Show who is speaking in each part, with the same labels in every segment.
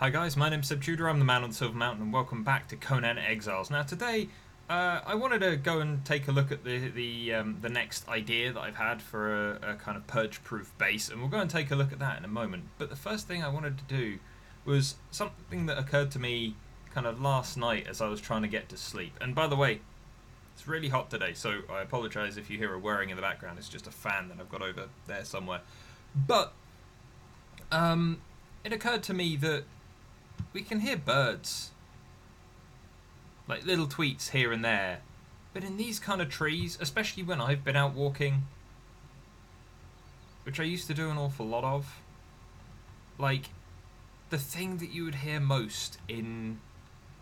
Speaker 1: Hi guys, my name's Tudor, I'm the man on the Silver Mountain, and welcome back to Conan Exiles. Now today, I wanted to go and take a look at the next idea that I've had for a kind of purge-proof base, and we'll go and take a look at that in a moment. But the first thing I wanted to do was something that occurred to me kind of last night as I was trying to get to sleep. And by the way, it's really hot today, so I apologise if you hear a whirring in the background. It's just a fan that I've got over there somewhere. But it occurred to me that we can hear birds, like little tweets here and there, but in these kind of trees, especially when I've been out walking, which I used to do an awful lot of, like the thing that you would hear most in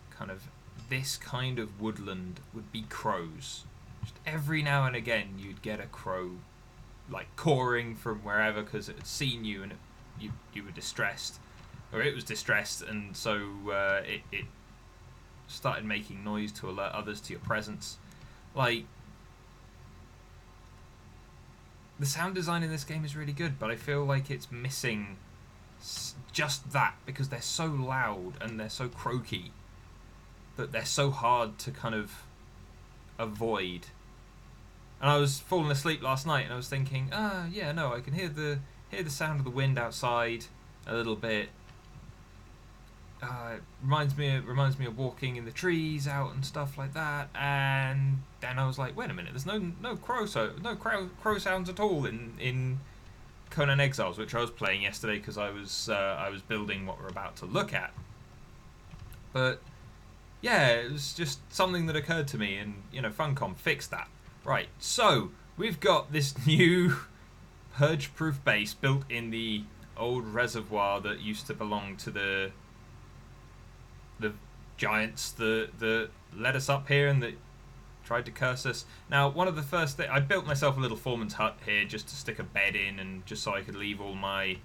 Speaker 1: kind of this kind of woodland would be crows. Just every now and again you'd get a crow like cawing from wherever because it had seen you and you were distressed. Or it was distressed, and so it started making noise to alert others to your presence. Like, the sound design in this game is really good, but I feel like it's missing just that, because they're so loud and they're so croaky that they're so hard to kind of avoid. And I was falling asleep last night, and I was thinking, yeah, no, I can hear the sound of the wind outside a little bit. It reminds me of walking in the trees out and stuff like that, and then I was like, wait a minute, there's no crow sounds at all in Conan Exiles, which I was playing yesterday because I was building what we're about to look at. But yeah, it was just something that occurred to me, and Funcom fixed that. Right, so we've got this new purge-proof base built in the old reservoir that used to belong to the giants that led us up here and that tried to curse us. Now, one of the first things, I built myself a little foreman's hut here just to stick a bed in, and just so I could leave all my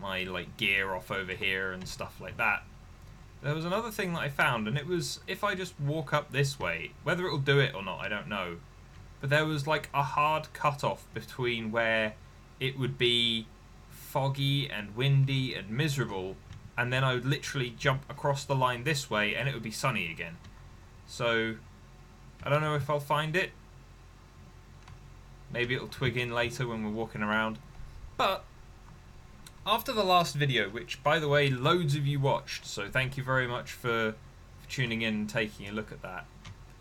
Speaker 1: like gear off over here and stuff like that. There was another thing that I found, and it was if I just walk up this way, whether it'll do it or not, I don't know, but there was like a hard cut-off between where it would be foggy and windy and miserable, and then I would literally jump across the line this way and it would be sunny again. So I don't know if I'll find it. Maybe it'll twig in later when we're walking around. But after the last video, which by the way loads of you watched, so thank you very much for tuning in and taking a look at that.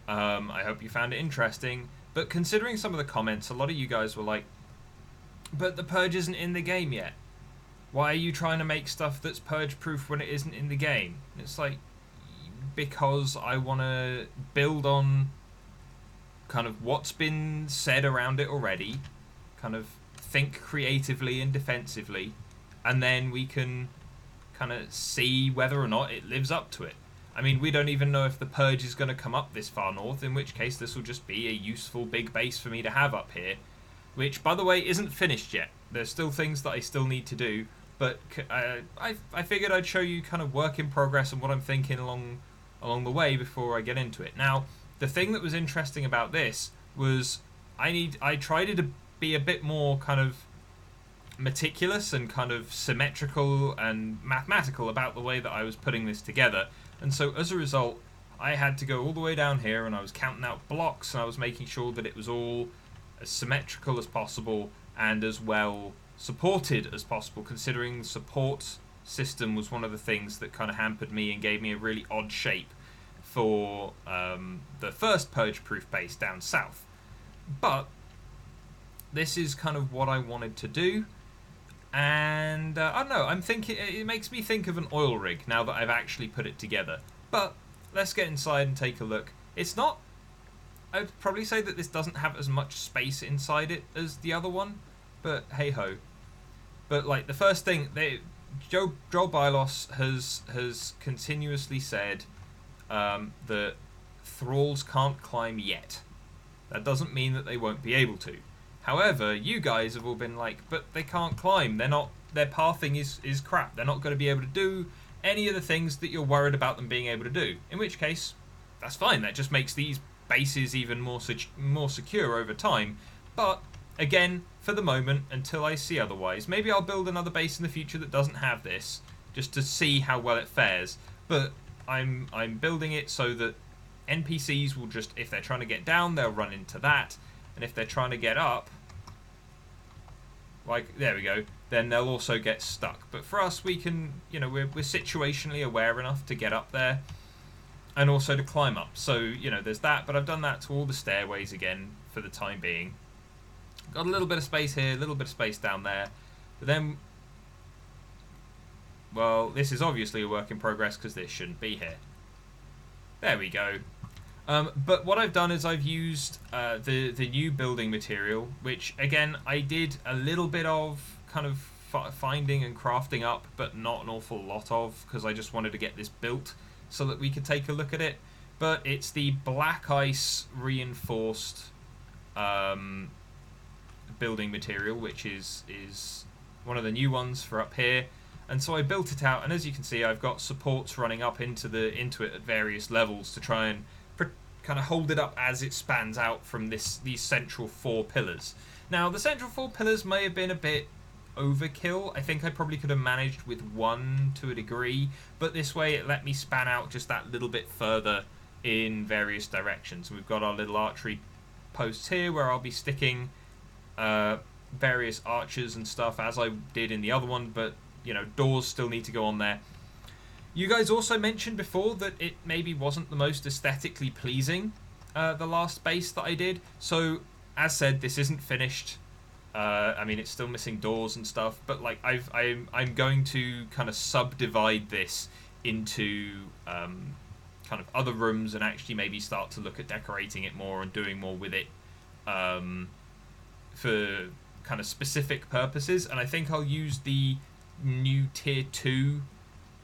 Speaker 1: I hope you found it interesting. But considering some of the comments, a lot of you guys were like, but the Purge isn't in the game yet. Why are you trying to make stuff that's purge-proof when it isn't in the game? And it's like, because I want to build on kind of what's been said around it already, kind of think creatively and defensively, and then we can kind of see whether or not it lives up to it. I mean, we don't even know if the Purge is going to come up this far north, in which case this will just be a useful big base for me to have up here, which, by the way, isn't finished yet. There's still things that I still need to do. But I figured I'd show you kind of work in progress and what I'm thinking along the way before I get into it. Now, the thing that was interesting about this was I tried to be a bit more kind of meticulous and kind of symmetrical and mathematical about the way that I was putting this together. And so as a result, I had to go all the way down here, and I was counting out blocks, and I was making sure that it was all as symmetrical as possible and as well supported as possible, considering the support system was one of the things that kind of hampered me and gave me a really odd shape for the first purge-proof base down south. But this is kind of what I wanted to do, and I don't know, I'm thinking it makes me think of an oil rig now that I've actually put it together. But let's get inside and take a look. It's not, I'd probably say that this doesn't have as much space inside it as the other one, but hey ho. But like the first thing, Joel Bylos has continuously said that thralls can't climb yet. That doesn't mean that they won't be able to. However, you guys have all been like, but they can't climb. Their pathing is crap. They're not going to be able to do any of the things that you're worried about them being able to do. In which case, that's fine. That just makes these bases even more secure over time. But again, for the moment, until I see otherwise. Maybe I'll build another base in the future that doesn't have this, just to see how well it fares. But I'm building it so that NPCs will just, if they're trying to get down, they'll run into that, and if they're trying to get up, like there we go, then they'll also get stuck. But for us, we can, we're situationally aware enough to get up there, and also to climb up. So there's that. But I've done that to all the stairways again for the time being. Got a little bit of space here, a little bit of space down there. But then, well, this is obviously a work in progress because this shouldn't be here. There we go. But what I've done is I've used the new building material, which again I did a little bit of kind of finding and crafting up, but not an awful lot of, because I just wanted to get this built so that we could take a look at it. But it's the black ice reinforced building material, which is one of the new ones for up here. And so I built it out, and as you can see, I've got supports running up into it at various levels to try and kind of hold it up as it spans out from these central 4 pillars. Now, the central 4 pillars may have been a bit overkill. I think I probably could have managed with 1 to a degree, but this way it let me span out just that little bit further in various directions. We've got our little archery posts here where I'll be sticking various archers and stuff, as I did in the other one, but doors still need to go on there. You guys also mentioned before that it maybe wasn't the most aesthetically pleasing, the last base that I did. So, as said, this isn't finished. I mean, it's still missing doors and stuff, but like I'm going to kind of subdivide this into kind of other rooms and actually maybe start to look at decorating it more and doing more with it for kind of specific purposes. And I think I'll use the new tier 2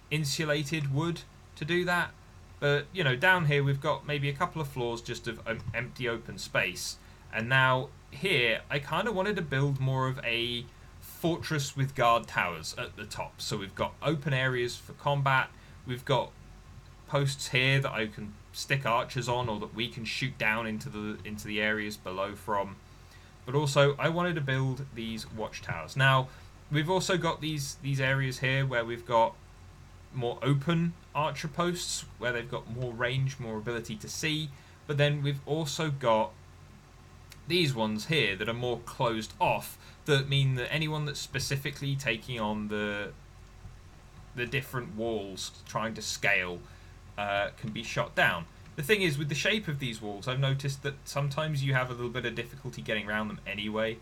Speaker 1: insulated wood to do that. But down here we've got maybe a couple of floors just of empty open space, and now here I kind of wanted to build more of a fortress with guard towers at the top. So we've got open areas for combat, we've got posts here that I can stick archers on, or that we can shoot down into the areas below from. But also I wanted to build these watchtowers. Now we've also got these areas here where we've got more open archer posts where they've got more range, more ability to see, but then we've also got these ones here that are more closed off, that mean that anyone that's specifically taking on the different walls trying to scale can be shot down. The thing is, with the shape of these walls, I've noticed that sometimes you have a little bit of difficulty getting around them anyway.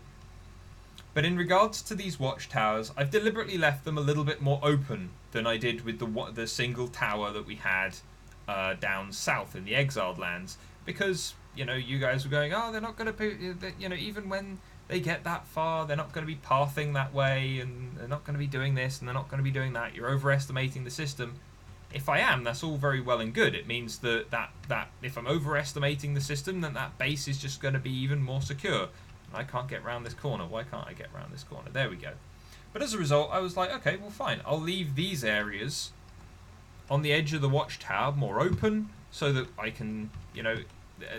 Speaker 1: But in regards to these watchtowers, I've deliberately left them a little bit more open than I did with the single tower that we had down south in the Exiled Lands, because you guys were going, oh, they're not going to be, even when they get that far, they're not going to be pathing that way, and they're not going to be doing this, and they're not going to be doing that. You're overestimating the system. If I am, that's all very well and good. It means that if I'm overestimating the system, then that base is just going to be even more secure. I can't get around this corner. Why can't I get around this corner? There we go. But as a result, I was like, okay, well, fine. I'll leave these areas on the edge of the watchtower more open, so that I can,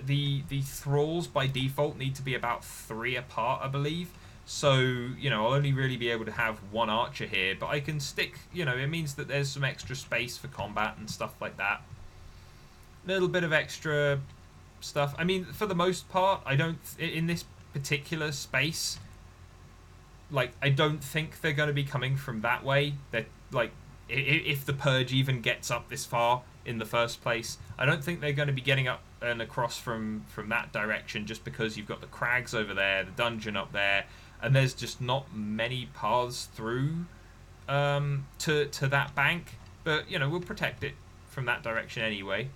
Speaker 1: the thralls by default need to be about 3 apart, I believe. So, I'll only really be able to have 1 archer here, but I can stick, it means that there's some extra space for combat and stuff like that. A little bit of extra stuff. I mean, for the most part, I don't, in this particular space, like, I don't think they're going to be coming from that way. That, like, if the Purge even gets up this far in the first place, I don't think they're going to be getting up and across from that direction, just because you've got the crags over there, the dungeon up there, and there's just not many paths through to that bank. But we'll protect it from that direction anyway.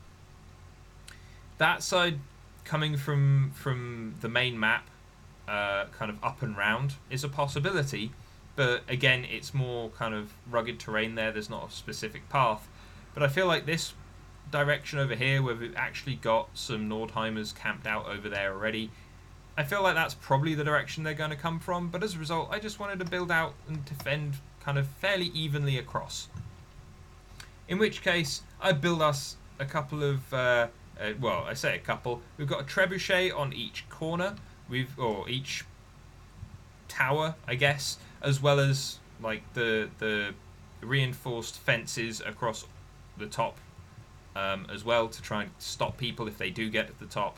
Speaker 1: That side coming from the main map, kind of up and round, is a possibility, but again, it's more kind of rugged terrain there. There's not a specific path. But I feel like this direction over here, where we've actually got some Nordheimers camped out over there already, I feel like that's probably the direction they're going to come from. But as a result, I just wanted to build out and defend kind of fairly evenly across. In which case, I build us a couple of, well, I say a couple. We've got a trebuchet on each corner, or each tower, I guess, as well as like the reinforced fences across the top as well to try and stop people if they do get to the top.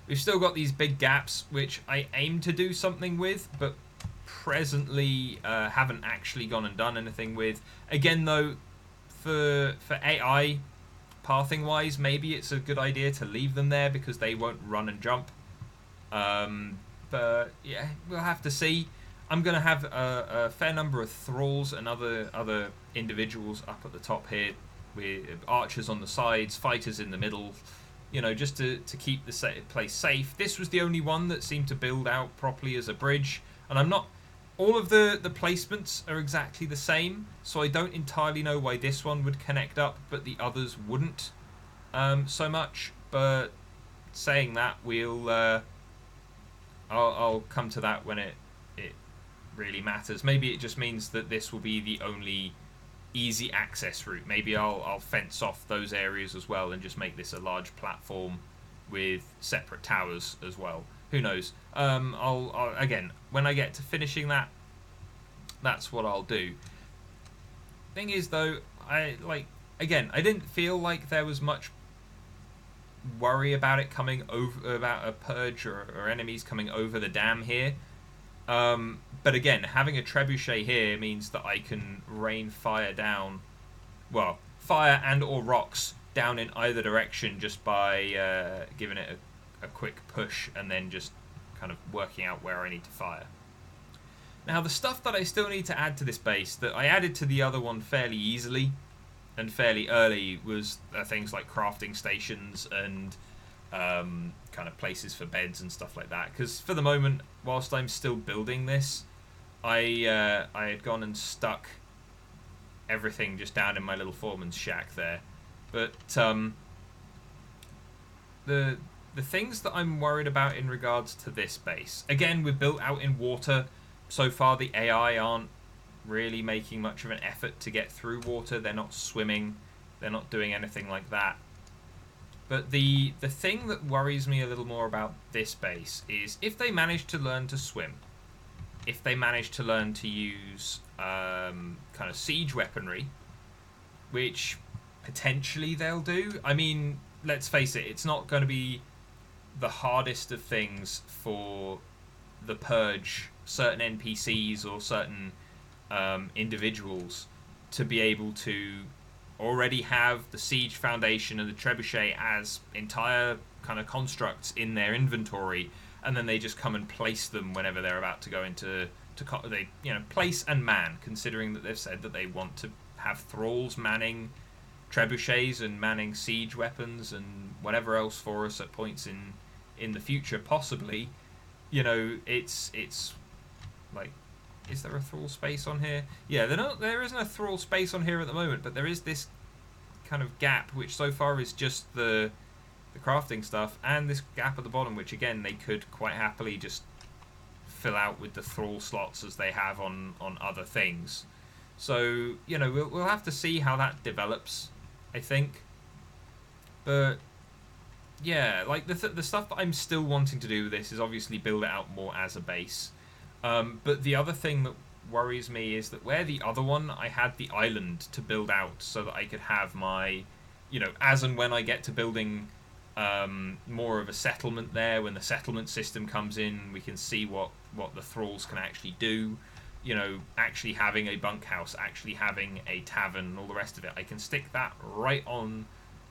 Speaker 1: We've still got these big gaps, which I aim to do something with, but presently haven't actually gone and done anything with. Again, though, for AI pathing wise, maybe it's a good idea to leave them there because they won't run and jump. But yeah, we'll have to see. I'm going to have a fair number of thralls and other individuals up at the top here, with archers on the sides, fighters in the middle, you know, just to keep the place safe. This was the only one that seemed to build out properly as a bridge, and I'm not... All of the placements are exactly the same, so I don't entirely know why this one would connect up, but the others wouldn't so much. But saying that, I'll come to that when it really matters. Maybe it just means that this will be the only easy access route. Maybe I'll fence off those areas as well and just make this a large platform with separate towers as well. Who knows? I'll again, when I get to finishing that, that's what I'll do. Thing is, though, I didn't feel like there was much worry about it coming over, about a purge or enemies coming over the dam here. But again, having a trebuchet here means that I can rain fire down, well, fire and or rocks down in either direction just by giving it a quick push and then just kind of working out where I need to fire. Now, the stuff that I still need to add to this base that I added to the other one fairly easily and fairly early was things like crafting stations and kind of places for beds and stuff like that. Because for the moment, whilst I'm still building this, I had gone and stuck everything just down in my little foreman's shack there. But the things that I'm worried about in regards to this base, again, we're built out in water. So far, the AI aren't really making much of an effort to get through water. They're not swimming. They're not doing anything like that. But the thing that worries me a little more about this base is if they manage to learn to swim, if they manage to learn to use kind of siege weaponry, which potentially they'll do. I mean, let's face it, it's not going to be the hardest of things for the Purge, certain NPCs or certain individuals to be able to already have the siege foundation and the trebuchet as entire kind of constructs in their inventory, and then they just come and place them whenever they're about to go into they place and man, considering that they've said that they want to have thralls manning trebuchets and manning siege weapons and whatever else for us at points in the future, possibly. You know, it's like, is there a thrall space on here? Yeah, there isn't a thrall space on here at the moment, but there is this kind of gap, which so far is just the crafting stuff, and this gap at the bottom, which again they could quite happily just fill out with the thrall slots as they have on other things. So, you know, we'll have to see how that develops, I think. But yeah, like the stuff that I'm still wanting to do with this is obviously build it out more as a base. But the other thing that worries me is that where the other one, I had the island to build out so that I could have my, you know, as and when I get to building more of a settlement there, when the settlement system comes in, we can see what the thralls can actually do. You know, actually having a bunkhouse, actually having a tavern, all the rest of it. I can stick that right on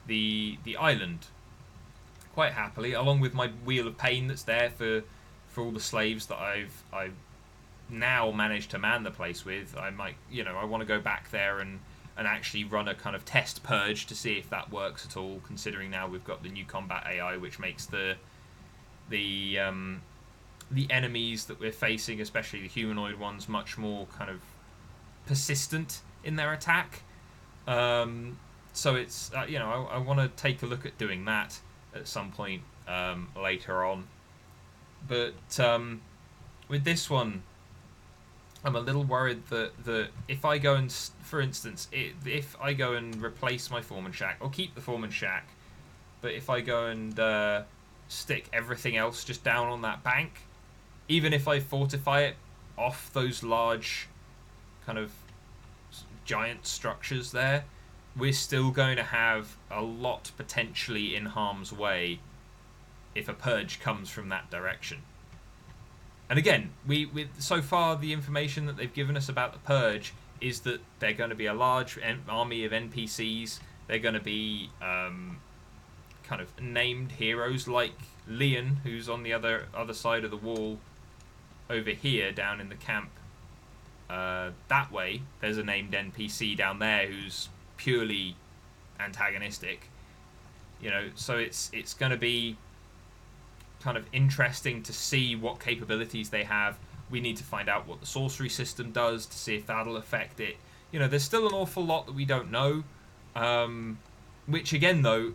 Speaker 1: the island quite happily, along with my wheel of pain that's there for all the slaves that I've now managed to man the place with. I might, you know, I want to go back there and actually run a kind of test purge to see if that works at all, considering now we've got the new combat AI, which makes the enemies that we're facing, especially the humanoid ones, much more kind of persistent in their attack. So it's you know, I want to take a look at doing that at some point later on. But with this one, I'm a little worried that if I go and, for instance, if I go and replace my foreman shack, or keep the foreman shack, but if I go and stick everything else just down on that bank, even if I fortify it off those large kind of giant structures there, we're still going to have a lot potentially in harm's way if a purge comes from that direction. And again, we so far the information that they've given us about the purge is that they're going to be a large army of NPCs. They're going to be kind of named heroes like Leon, who's on the other side of the wall over here down in the camp. That way, there's a named NPC down there who's purely antagonistic. You know, so it's going to be kind of interesting to see what capabilities they have. We need to find out what the sorcery system does to see if that'll affect it. You know, there's still an awful lot that we don't know. Which again, though,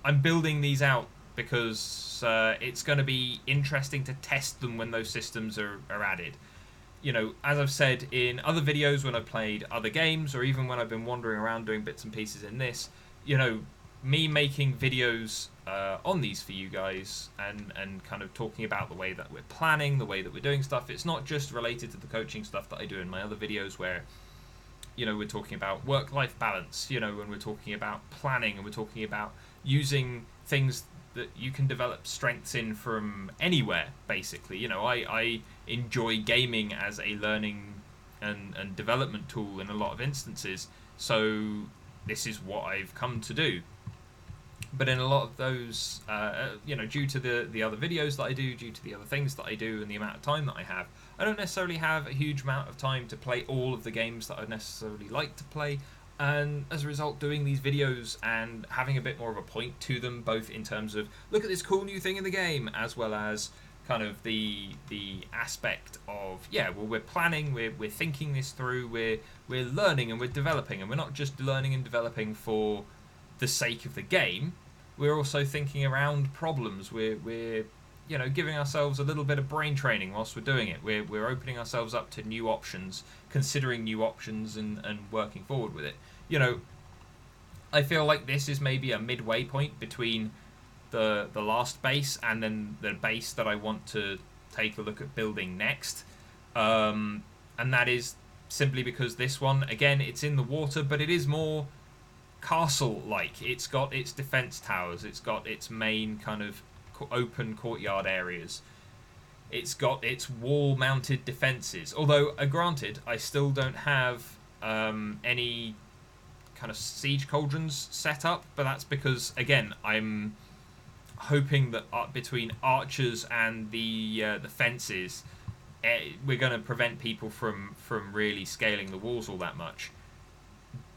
Speaker 1: I'm building these out because it's going to be interesting to test them when those systems are added. You know, as I've said in other videos when I've played other games, or even when I've been wandering around doing bits and pieces in this, you know, me making videos on these for you guys and kind of talking about the way that we're planning, the way that we're doing stuff. It's not just related to the coaching stuff that I do in my other videos where, you know, we're talking about work-life balance, you know, and we're talking about planning, and we're talking about using things that you can develop strengths in from anywhere, basically. You know, I enjoy gaming as a learning and development tool in a lot of instances, so this is what I've come to do. But in a lot of those, you know, due to the other videos that I do, due to the other things that I do and the amount of time that I have, I don't necessarily have a huge amount of time to play all of the games that I'd necessarily like to play. And as a result, doing these videos and having a bit more of a point to them, both in terms of look at this cool new thing in the game, as well as kind of the aspect of, yeah, well, we're planning, we're thinking this through, we're learning and we're developing, and we're not just learning and developing for the sake of the game. We're also thinking around problems. We're you know, giving ourselves a little bit of brain training whilst we're doing it. We're opening ourselves up to new options, considering new options and working forward with it. You know, I feel like this is maybe a midway point between the last base and then the base that I want to take a look at building next. And that is simply because this one, again, it's in the water, but it is more castle-like. It's got its defense towers. It's got its main kind of open courtyard areas. It's got its wall-mounted defenses. Although, granted, I still don't have any kind of siege cauldrons set up, but that's because, again, I'm hoping that between archers and the fences, we're going to prevent people from really scaling the walls all that much.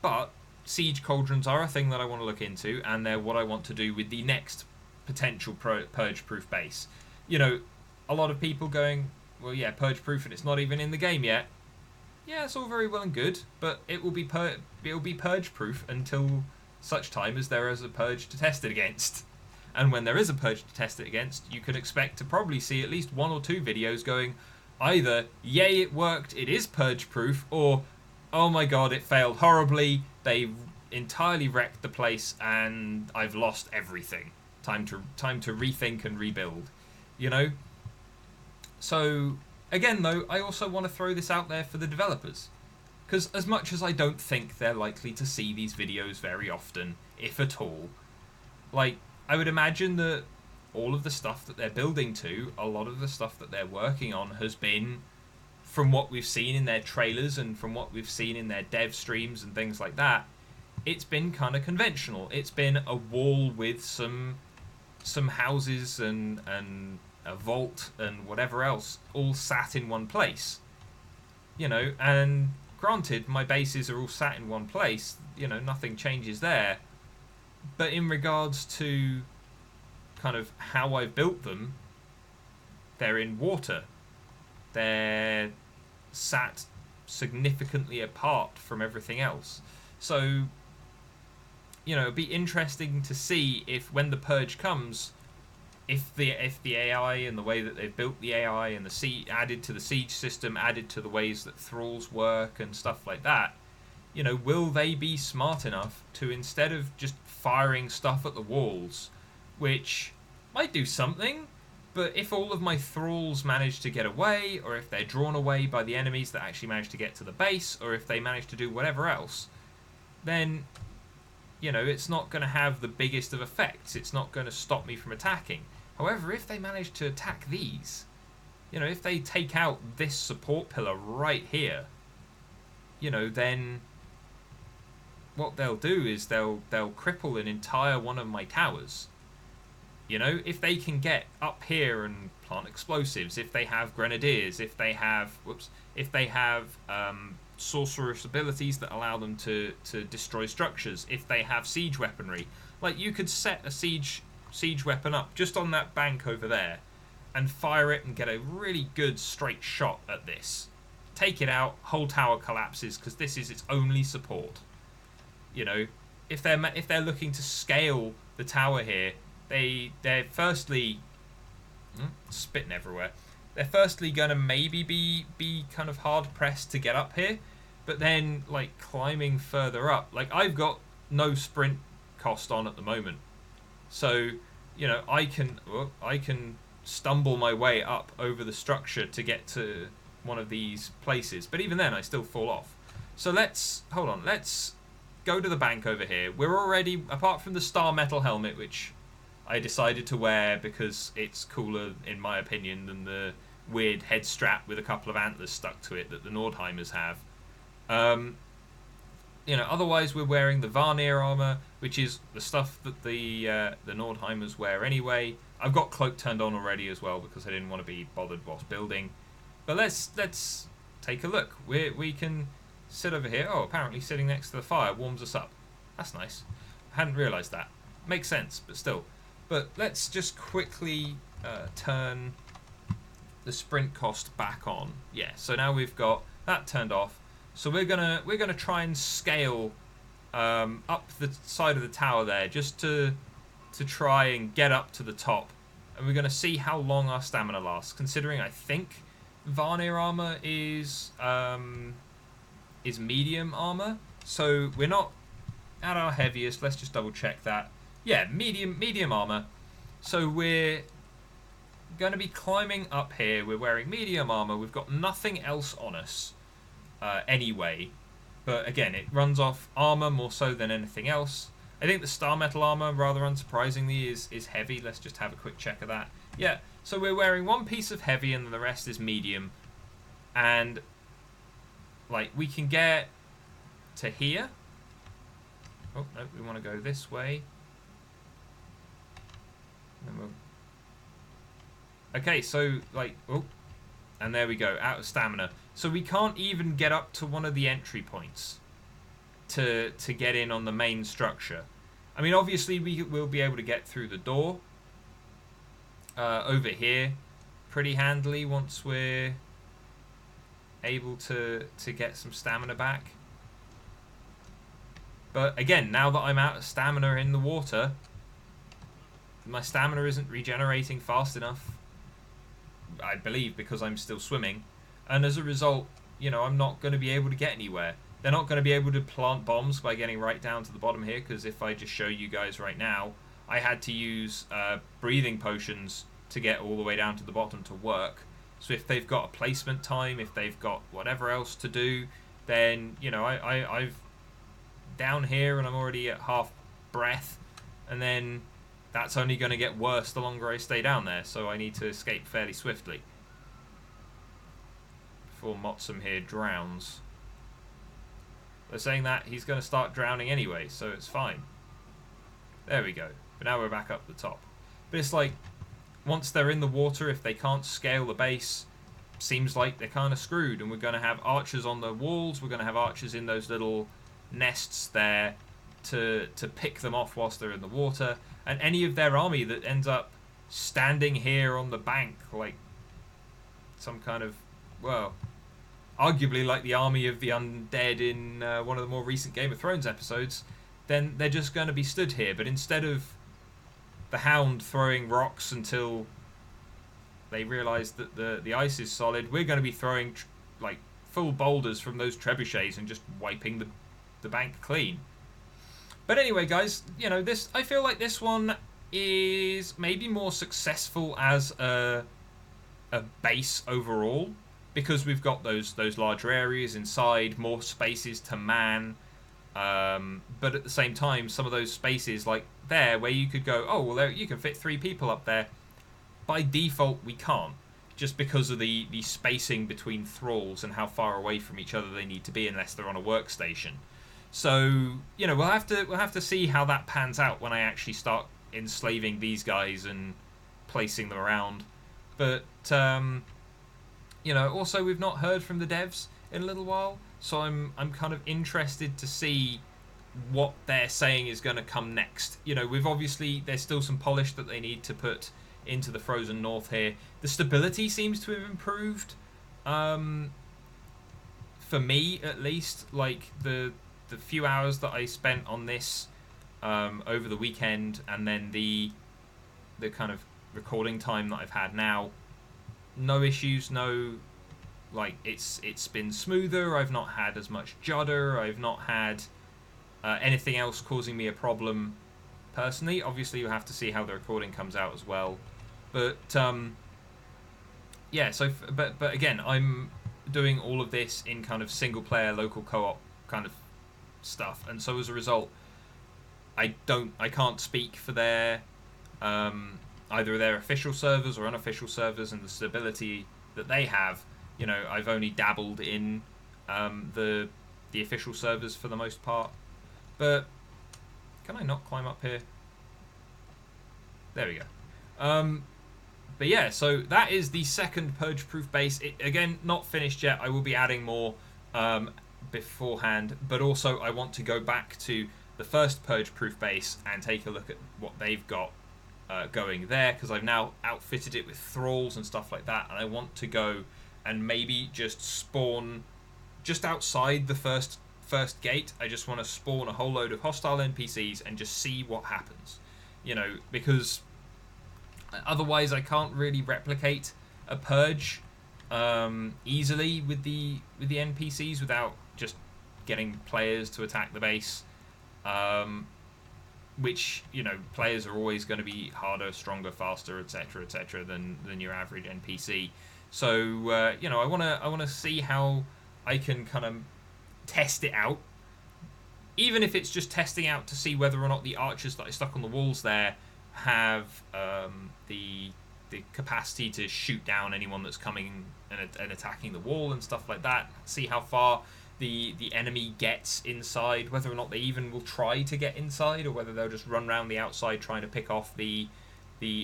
Speaker 1: But siege cauldrons are a thing that I want to look into, and they're what I want to do with the next potential Purge-Proof base. You know, a lot of people going, well, yeah, Purge-Proof, and it's not even in the game yet. Yeah, it's all very well and good, but it will be Purge-Proof until such time as there is a purge to test it against. And when there is a purge to test it against, you can expect to probably see at least 1 or 2 videos going either, yay, it worked, it is Purge-Proof, or, oh my god, it failed horribly, they entirely wrecked the place, and I've lost everything. Time to rethink and rebuild, you know? So, again, though, I also want to throw this out there for the developers. Because as much as I don't think they're likely to see these videos very often, if at all, like, I would imagine that all of the stuff that they're building to, a lot of the stuff that they're working on has been, from what we've seen in their trailers and from what we've seen in their dev streams and things like that, it's been kind of conventional. It's been a wall with some houses and a vault and whatever else all sat in one place. You know, and granted, my bases are all sat in one place, you know, nothing changes there. But in regards to kind of how I've built them, they're in water. They're sat significantly apart from everything else. So, you know, it'd be interesting to see if when the purge comes, if the AI and the way that they've built the AI and the added to the siege system, added to the ways that thralls work and stuff like that, you know, will they be smart enough to, instead of just firing stuff at the walls, which might do something, But if all of my thralls manage to get away, or if they're drawn away by the enemies that actually manage to get to the base, or if they manage to do whatever else, then, you know, it's not going to have the biggest of effects. It's not going to stop me from attacking. However, if they manage to attack these, you know, if they take out this support pillar right here, you know, then what they'll do is they'll cripple an entire one of my towers. You know, if they can get up here and plant explosives, if they have grenadiers, if they have sorcerous abilities that allow them to destroy structures, if they have siege weaponry, like you could set a siege weapon up just on that bank over there and fire it and get a really good straight shot at this. Take it out, whole tower collapses because this is its only support. You know, if they're looking to scale the tower here, they're firstly spitting everywhere. They're firstly going to maybe be kind of hard pressed to get up here, but then like climbing further up, like I've got no sprint cost on at the moment, so you know I can stumble my way up over the structure to get to one of these places, but even then I still fall off. So let's go to the bank over here. We're already, apart from the star metal helmet, which I decided to wear because it's cooler in my opinion than the weird head strap with a couple of antlers stuck to it that the Nordheimers have. You know, otherwise we're wearing the Vanir armor, which is the stuff that the Nordheimers wear anyway. I've got cloak turned on already as well because I didn't want to be bothered whilst building. But let's take a look. We can sit over here. Oh, apparently sitting next to the fire warms us up. That's nice. I hadn't realised that. Makes sense, but still. But let's just quickly turn the sprint cost back on. Yeah, so now we've got that turned off. So we're gonna try and scale up the side of the tower there, just to try and get up to the top, and we're gonna see how long our stamina lasts. Considering I think Vanir armor is medium armor, so we're not at our heaviest. Let's just double check that. Yeah, medium armor. So we're going to be climbing up here. We're wearing medium armor. We've got nothing else on us anyway. But again, it runs off armor more so than anything else. I think the star metal armor, rather unsurprisingly, is heavy. Let's just have a quick check of that. Yeah, so we're wearing one piece of heavy and the rest is medium. And like we can get to here. Oh, no, we want to go this way. Okay, so like, oh, and there we go, out of stamina. So we can't even get up to one of the entry points to get in on the main structure. I mean, obviously we will be able to get through the door over here pretty handily once we're able to get some stamina back. But again, now that I'm out of stamina in the water, my stamina isn't regenerating fast enough, I believe, because I'm still swimming. And as a result, you know, I'm not going to be able to get anywhere. They're not going to be able to plant bombs by getting right down to the bottom here, because if I just show you guys right now, I had to use breathing potions to get all the way down to the bottom to work. So if they've got a placement time, if they've got whatever else to do, then, you know, I've down here and I'm already at half breath, and then that's only going to get worse the longer I stay down there, so I need to escape fairly swiftly before Motsum here drowns. They're saying that he's going to start drowning anyway, so it's fine. There we go. But now we're back up the top. But it's like, once they're in the water, if they can't scale the base, seems like they're kind of screwed, and we're going to have archers on the walls, we're going to have archers in those little nests there to pick them off whilst they're in the water, and any of their army that ends up standing here on the bank like some kind of, well, arguably like the army of the undead in one of the more recent Game of Thrones episodes, then they're just going to be stood here. But instead of the Hound throwing rocks until they realise that the ice is solid, we're going to be throwing like full boulders from those trebuchets and just wiping the bank clean. But anyway, guys, you know, I feel like this one is maybe more successful as a base overall, because we've got those larger areas inside, more spaces to man. But at the same time, some of those spaces, like there, where you could go, oh well, there, you can fit 3 people up there. By default, we can't, just because of the spacing between thralls and how far away from each other they need to be, unless they're on a workstation. So we'll have to see how that pans out when I actually start enslaving these guys and placing them around. But also we've not heard from the devs in a little while, so I'm kind of interested to see what they're saying is going to come next. We've obviously, there's still some polish that they need to put into the Frozen North here. The stability seems to have improved, for me at least. Like the few hours that I spent on this over the weekend, and then the kind of recording time that I've had now, no issues, no, like it's been smoother. I've not had as much judder. I've not had anything else causing me a problem personally. Obviously, you have to see how the recording comes out as well. But yeah, so but again, I'm doing all of this in kind of single player local co-op kind of stuff, and so as a result, I can't speak for their either their official servers or unofficial servers and the stability that they have. I've only dabbled in the official servers for the most part. But can I not climb up here? There we go. But yeah, so that is the second Purge-Proof base. It, again, not finished yet. I will be adding more beforehand, but also I want to go back to the first Purge-Proof base and take a look at what they've got going there, because I've now outfitted it with thralls and stuff like that, and I want to go and maybe just spawn just outside the first gate. I just want to spawn a whole load of hostile NPCs and just see what happens, because otherwise I can't really replicate a purge easily with the NPCs without just getting players to attack the base, which players are always going to be harder, stronger, faster, etc., than your average NPC. So I want to see how I can kind of test it out, even if it's just testing out to see whether or not the archers that I stuck on the walls there have the capacity to shoot down anyone that's coming and attacking the wall and stuff like that. See how far the enemy gets inside, whether or not they even will try to get inside, or whether they'll just run around the outside trying to pick off the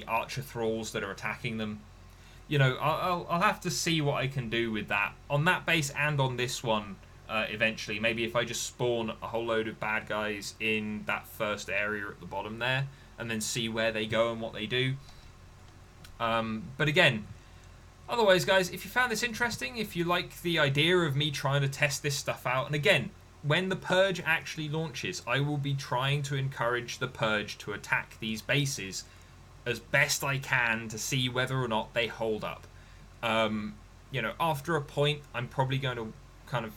Speaker 1: archer thralls that are attacking them. I'll have to see what I can do with that on that base and on this one eventually. Maybe if I just spawn a whole load of bad guys in that first area at the bottom there, and then see where they go and what they do. But again, otherwise, guys, if you found this interesting, if you like the idea of me trying to test this stuff out, and again, when the Purge actually launches, I will be trying to encourage the Purge to attack these bases as best I can to see whether or not they hold up. After a point, I'm probably going to kind of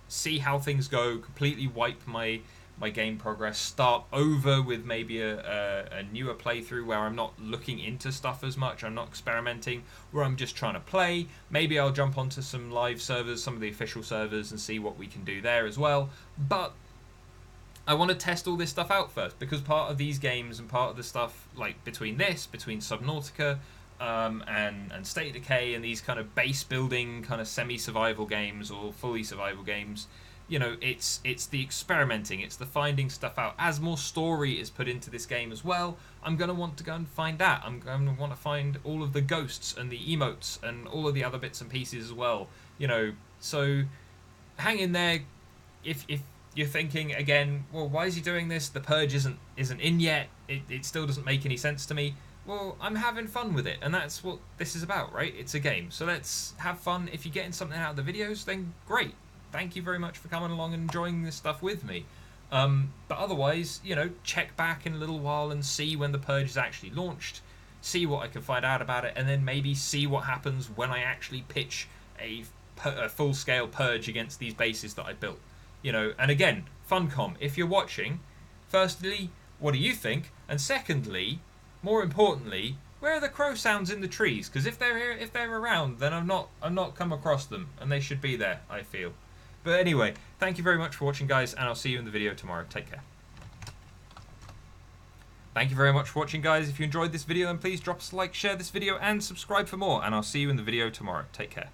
Speaker 1: see how things go, completely wipe my game progress, start over with maybe a newer playthrough where I'm not looking into stuff as much, I'm not experimenting, where I'm just trying to play. Maybe I'll jump onto some live servers, some of the official servers, and see what we can do there as well. But I want to test all this stuff out first, because part of these games and part of the stuff, like between Subnautica and State of Decay and these kind of base building kind of semi-survival games or fully survival games, it's the experimenting, it's the finding stuff out. As more story is put into this game as well, I'm going to want to go and find that. I'm going to want to find all of the ghosts and the emotes and all of the other bits and pieces as well. So hang in there. If you're thinking again, well, why is he doing this? The Purge isn't in yet. It still doesn't make any sense to me. Well, I'm having fun with it, and that's what this is about, right? It's a game, so let's have fun. If you're getting something out of the videos, then great. Thank you very much for coming along and enjoying this stuff with me. But otherwise, check back in a little while and see when the Purge is actually launched, see what I can find out about it, and then maybe see what happens when I actually pitch a full-scale Purge against these bases that I built. And again, Funcom, if you're watching, firstly, what do you think? And secondly, more importantly, where are the crow sounds in the trees? Because if they're here, if they're around, then I've not come across them, and they should be there, I feel. But anyway, thank you very much for watching, guys, and I'll see you in the video tomorrow. Take care. Thank you very much for watching, guys. If you enjoyed this video, then please drop us a like, share this video, and subscribe for more, and I'll see you in the video tomorrow. Take care.